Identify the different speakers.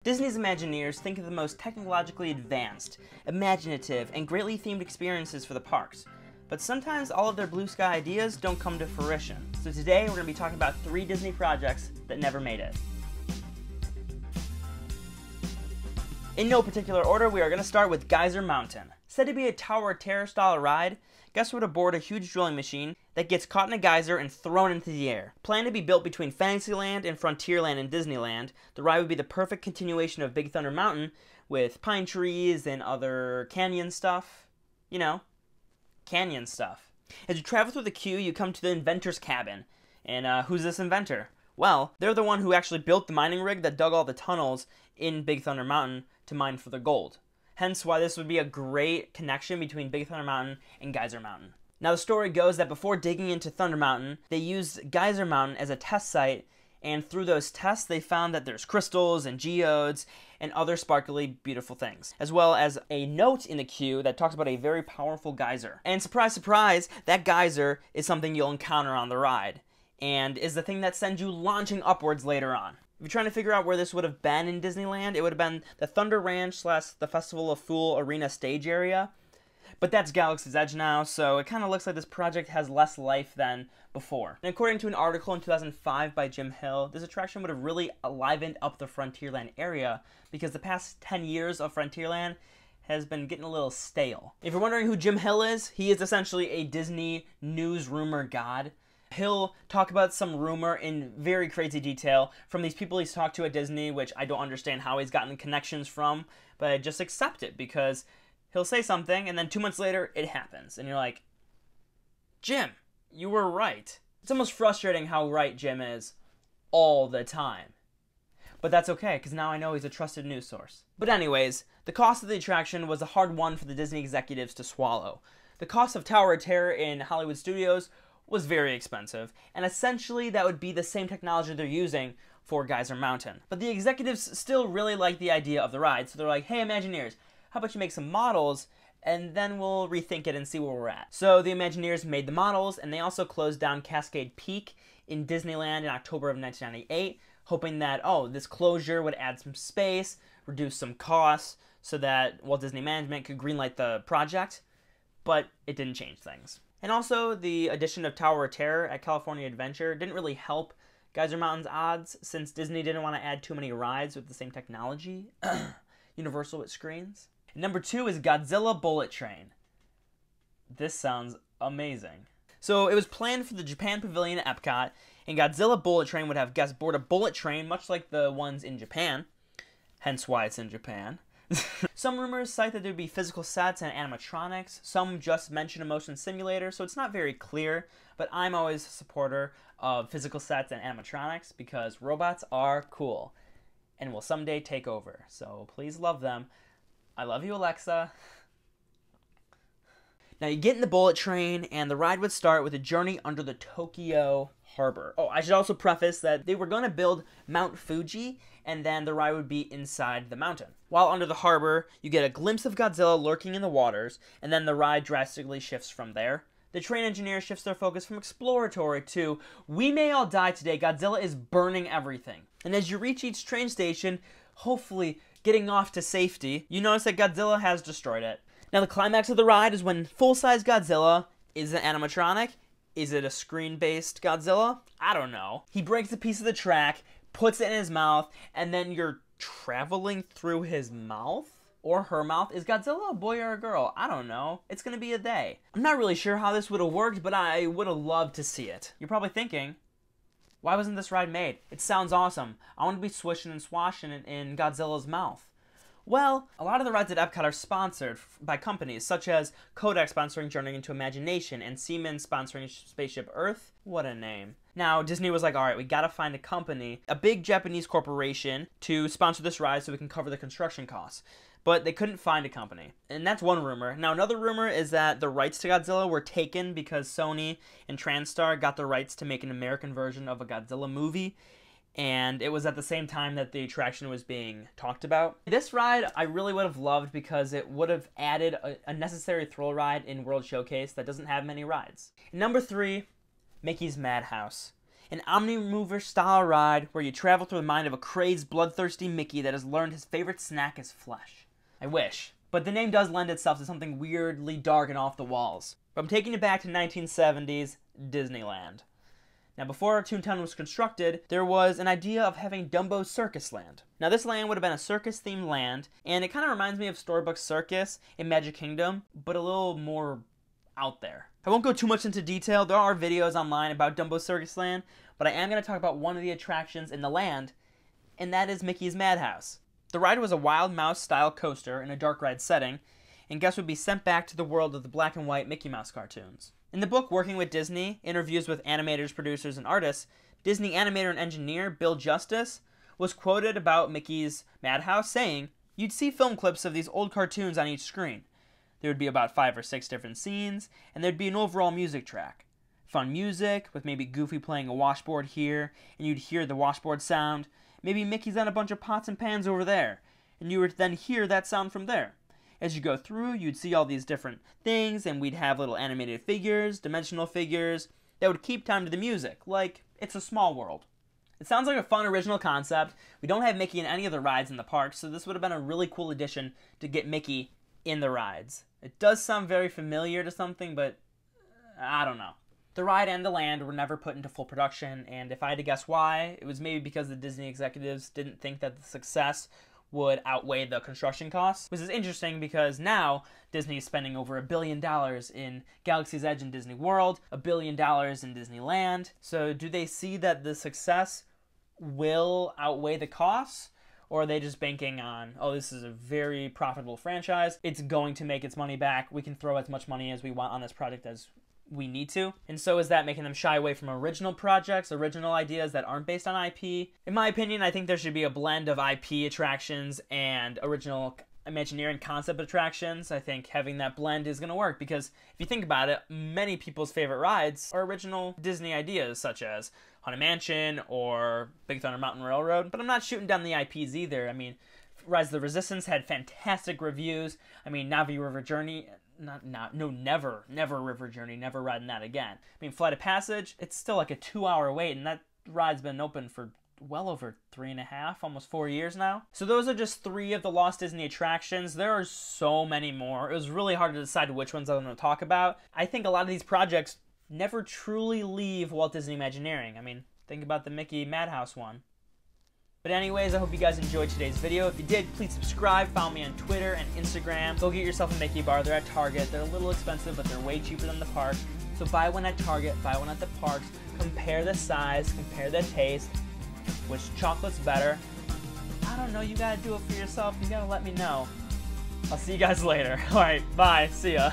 Speaker 1: Disney's Imagineers think of the most technologically advanced, imaginative, and greatly themed experiences for the parks. But sometimes all of their blue sky ideas don't come to fruition. So today we're going to be talking about 3 Disney projects that never made it. In no particular order, we are going to start with Geyser Mountain. Said to be a Tower of Terror style ride, guests would aboard a huge drilling machine that gets caught in a geyser and thrown into the air. Planned to be built between Fantasyland and Frontierland in Disneyland, the ride would be the perfect continuation of Big Thunder Mountain with pine trees and other canyon stuff. You know, canyon stuff. As you travel through the queue, you come to the inventor's cabin. And who's this inventor? Well, they're the one who actually built the mining rig that dug all the tunnels in Big Thunder Mountain to mine for the gold. Hence why this would be a great connection between Big Thunder Mountain and Geyser Mountain. Now the story goes that before digging into Thunder Mountain, they used Geyser Mountain as a test site, and through those tests they found that there's crystals and geodes and other sparkly beautiful things, as well as a note in the queue that talks about a very powerful geyser. And surprise, surprise, that geyser is something you'll encounter on the ride, and is the thing that sends you launching upwards later on. If you're trying to figure out where this would have been in Disneyland, it would have been the Thunder Ranch / the Festival of Fool Arena stage area. But that's Galaxy's Edge now, so it kind of looks like this project has less life than before. And according to an article in 2005 by Jim Hill, this attraction would have really livened up the Frontierland area because the past 10 years of Frontierland has been getting a little stale. If you're wondering who Jim Hill is, he is essentially a Disney news rumor god. He'll talk about some rumor in very crazy detail from these people he's talked to at Disney, which I don't understand how he's gotten connections from, but I just accept it because he'll say something and then 2 months later it happens. And you're like, Jim, you were right. It's almost frustrating how right Jim is all the time. But that's okay, because now I know he's a trusted news source. But anyways, the cost of the attraction was a hard one for the Disney executives to swallow. The cost of Tower of Terror in Hollywood Studios was very expensive, and essentially that would be the same technology they're using for Geyser Mountain. But the executives still really like the idea of the ride, so they're like, hey Imagineers, how about you make some models, and then we'll rethink it and see where we're at. So the Imagineers made the models, and they also closed down Cascade Peak in Disneyland in October of 1998, hoping that, oh, this closure would add some space, reduce some costs, so that Walt Disney Management could greenlight the project, but it didn't change things. And also, the addition of Tower of Terror at California Adventure didn't really help Geyser Mountain's odds, since Disney didn't want to add too many rides with the same technology. Universal with screens. Number 2 is Godzilla Bullet Train. This sounds amazing. So it was planned for the Japan Pavilion at Epcot, and Godzilla Bullet Train would have guests board a bullet train, much like the ones in Japan. Hence why it's in Japan. Some rumors cite that there would be physical sets and animatronics. Some just mention a motion simulator, so it's not very clear. But I'm always a supporter of physical sets and animatronics because robots are cool and will someday take over. So please love them. I love you, Alexa. Now you get in the bullet train, and the ride would start with a journey under the Tokyo Harbor. Oh, I should also preface that they were going to build Mount Fuji, and then the ride would be inside the mountain. While under the harbor, you get a glimpse of Godzilla lurking in the waters, and then the ride drastically shifts from there. The train engineer shifts their focus from exploratory to, we may all die today, Godzilla is burning everything. And as you reach each train station, hopefully getting off to safety, you notice that Godzilla has destroyed it. Now the climax of the ride is when full-size Godzilla, is it animatronic? Is it a screen-based Godzilla? I don't know. He breaks a piece of the track, puts it in his mouth, and then you're traveling through his mouth? Or her mouth? Is Godzilla a boy or a girl? I don't know. It's gonna be a day. I'm not really sure how this would have worked, but I would have loved to see it. You're probably thinking, why wasn't this ride made? It sounds awesome. I want to be swishing and swashing in Godzilla's mouth. Well, a lot of the rides at Epcot are sponsored by companies, such as Kodak sponsoring Journey into Imagination and Siemens sponsoring Spaceship Earth. What a name. Now, Disney was like, alright, we gotta find a company, a big Japanese corporation, to sponsor this ride so we can cover the construction costs. But they couldn't find a company. And that's one rumor. Now, another rumor is that the rights to Godzilla were taken because Sony and TranStar got the rights to make an American version of a Godzilla movie, and it was at the same time that the attraction was being talked about. This ride I really would have loved because it would have added a necessary thrill ride in World Showcase that doesn't have many rides. Number 3, Mickey's Madhouse. an omni-mover style ride where you travel through the mind of a crazed, bloodthirsty Mickey that has learned his favorite snack is flesh. I wish. But the name does lend itself to something weirdly dark and off the walls. But I'm taking it back to 1970s Disneyland. Now, before Toontown was constructed, there was an idea of having Dumbo's Circus Land. Now, this land would have been a circus-themed land, and it kind of reminds me of Storybook Circus in Magic Kingdom, but a little more out there. I won't go too much into detail. There are videos online about Dumbo's Circus Land, but I am going to talk about one of the attractions in the land, and that is Mickey's Madhouse. The ride was a Wild Mouse-style coaster in a dark ride setting, and guests would be sent back to the world of the black and white Mickey Mouse cartoons. In the book Working with Disney, Interviews with Animators, Producers, and Artists, Disney animator and engineer Bill Justice was quoted about Mickey's Madhouse saying, "You'd see film clips of these old cartoons on each screen. There would be about 5 or 6 different scenes, and there'd be an overall music track. Fun music, with maybe Goofy playing a washboard here, and you'd hear the washboard sound. Maybe Mickey's on a bunch of pots and pans over there, and you would then hear that sound from there. As you go through, you'd see all these different things, and we'd have little animated figures, dimensional figures, that would keep time to the music, like It's a Small World." It sounds like a fun original concept. We don't have Mickey in any of the rides in the park, so this would have been a really cool addition to get Mickey in the rides. It does sound very familiar to something, but I don't know. The ride and the land were never put into full production, and if I had to guess why, it was maybe because the Disney executives didn't think that the success would outweigh the construction costs, which is interesting because now Disney is spending over $1 billion in Galaxy's Edge and Disney World, $1 billion in Disneyland. So do they see that the success will outweigh the costs? Or are they just banking on, oh, this is a very profitable franchise, it's going to make its money back, we can throw as much money as we want on this project as we need to? And so is that making them shy away from original projects, original ideas that aren't based on IP? In my opinion, I think there should be a blend of IP attractions and original Imagineering concept attractions. I think having that blend is going to work because if you think about it, many people's favorite rides are original Disney ideas such as Haunted Mansion or Big Thunder Mountain Railroad, but I'm not shooting down the IPs either. I mean, Rise of the Resistance had fantastic reviews. I mean, Navi River Journey, never River Journey, never riding that again. I mean, Flight of Passage, it's still like a 2-hour wait, and that ride's been open for well over 3.5, almost 4 years now. So those are just 3 of the Lost Disney attractions. There are so many more. It was really hard to decide which ones I'm going to talk about. I think a lot of these projects never truly leave Walt Disney Imagineering. I mean, think about the Mickey Madhouse one. But anyways, I hope you guys enjoyed today's video. If you did, please subscribe, follow me on Twitter and Instagram. Go get yourself a Mickey bar. They're at Target. They're a little expensive, but they're way cheaper than the park. So buy one at Target, buy one at the parks. Compare the size, compare the taste. Which chocolate's better? I don't know. You gotta do it for yourself. You gotta let me know. I'll see you guys later. Alright, bye. See ya.